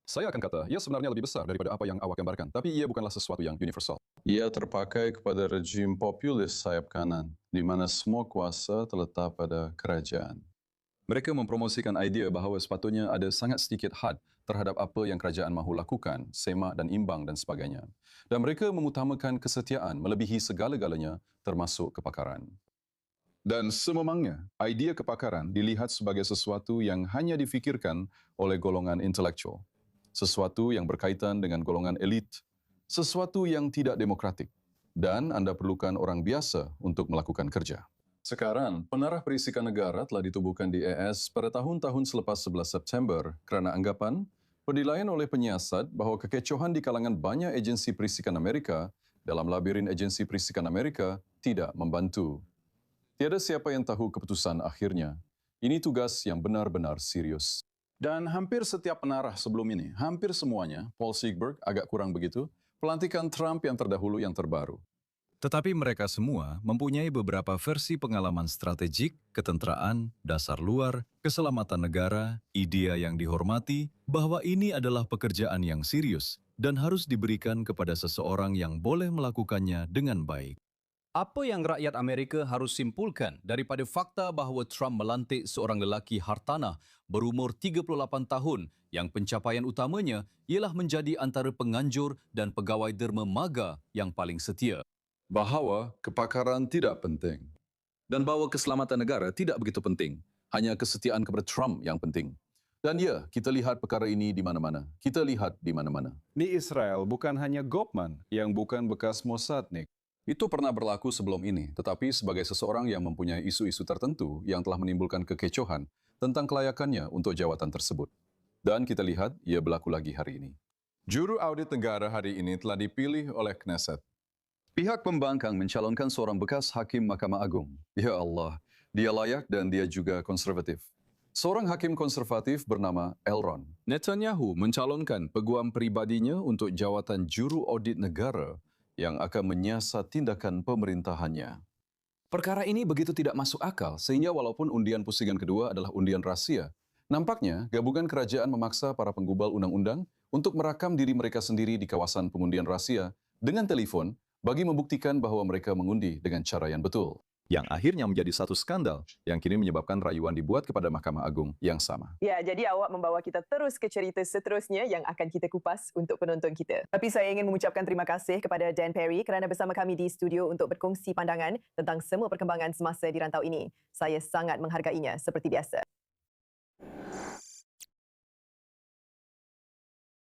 Saya akan kata, ia sebenarnya lebih besar daripada apa yang awak gambarkan, tapi ia bukanlah sesuatu yang universal. Ia terpakai kepada rejim populis sayap kanan, di mana semua kuasa terletak pada kerajaan. Mereka mempromosikan idea bahawa sepatutnya ada sangat sedikit had terhadap apa yang kerajaan mahu lakukan, semak dan imbang dan sebagainya. Dan mereka mengutamakan kesetiaan melebihi segala-galanya termasuk kepakaran. Dan sememangnya, idea kepakaran dilihat sebagai sesuatu yang hanya difikirkan oleh golongan intelektual. Sesuatu yang berkaitan dengan golongan elit, sesuatu yang tidak demokratik, dan anda perlukan orang biasa untuk melakukan kerja. Sekarang, penarah perisikan negara telah ditubuhkan di AS pada tahun-tahun selepas 11 September kerana anggapan, penilaian oleh penyiasat bahawa kekecohan di kalangan banyak agensi perisikan Amerika dalam labirin agensi perisikan Amerika tidak membantu. Tiada siapa yang tahu keputusan akhirnya. Ini tugas yang benar-benar serius. Dan hampir setiap penarah sebelum ini, hampir semuanya, Paul Seegberg agak kurang begitu, pelantikan Trump yang terdahulu yang terbaru. Tetapi mereka semua mempunyai beberapa versi pengalaman strategik, ketenteraan, dasar luar, keselamatan negara, idea yang dihormati, bahwa ini adalah pekerjaan yang serius dan harus diberikan kepada seseorang yang boleh melakukannya dengan baik. Apa yang rakyat Amerika harus simpulkan daripada fakta bahawa Trump melantik seorang lelaki hartanah berumur 38 tahun yang pencapaian utamanya ialah menjadi antara penganjur dan pegawai derma MAGA yang paling setia? Bahawa kepakaran tidak penting. Dan bahawa keselamatan negara tidak begitu penting. Hanya kesetiaan kepada Trump yang penting. Dan ya, kita lihat perkara ini di mana-mana. Kita lihat di mana-mana. Di Israel bukan hanya Goldman yang bukan bekas Mossadnik. Itu pernah berlaku sebelum ini, tetapi sebagai seseorang yang mempunyai isu-isu tertentu yang telah menimbulkan kekecohan tentang kelayakannya untuk jawatan tersebut. Dan kita lihat, ia berlaku lagi hari ini. Juru audit negara hari ini telah dipilih oleh Knesset. Pihak pembangkang mencalonkan seorang bekas hakim Mahkamah Agung. Ya Allah, dia layak dan dia juga konservatif. Seorang hakim konservatif bernama Elron. Netanyahu mencalonkan peguam pribadinya untuk jawatan juru audit negara yang akan menyiasat tindakan pemerintahannya. Perkara ini begitu tidak masuk akal sehingga walaupun undian pusingan kedua adalah undian rahsia, nampaknya gabungan kerajaan memaksa para penggubal undang-undang untuk merakam diri mereka sendiri di kawasan pengundian rahsia dengan telefon bagi membuktikan bahawa mereka mengundi dengan cara yang betul. Yang akhirnya menjadi satu skandal yang kini menyebabkan rayuan dibuat kepada Mahkamah Agung yang sama. Ya, jadi awak membawa kita terus ke cerita seterusnya yang akan kita kupas untuk penonton kita. Tapi saya ingin mengucapkan terima kasih kepada Dan Perry kerana bersama kami di studio untuk berkongsi pandangan tentang semua perkembangan semasa di rantau ini. Saya sangat menghargainya seperti biasa.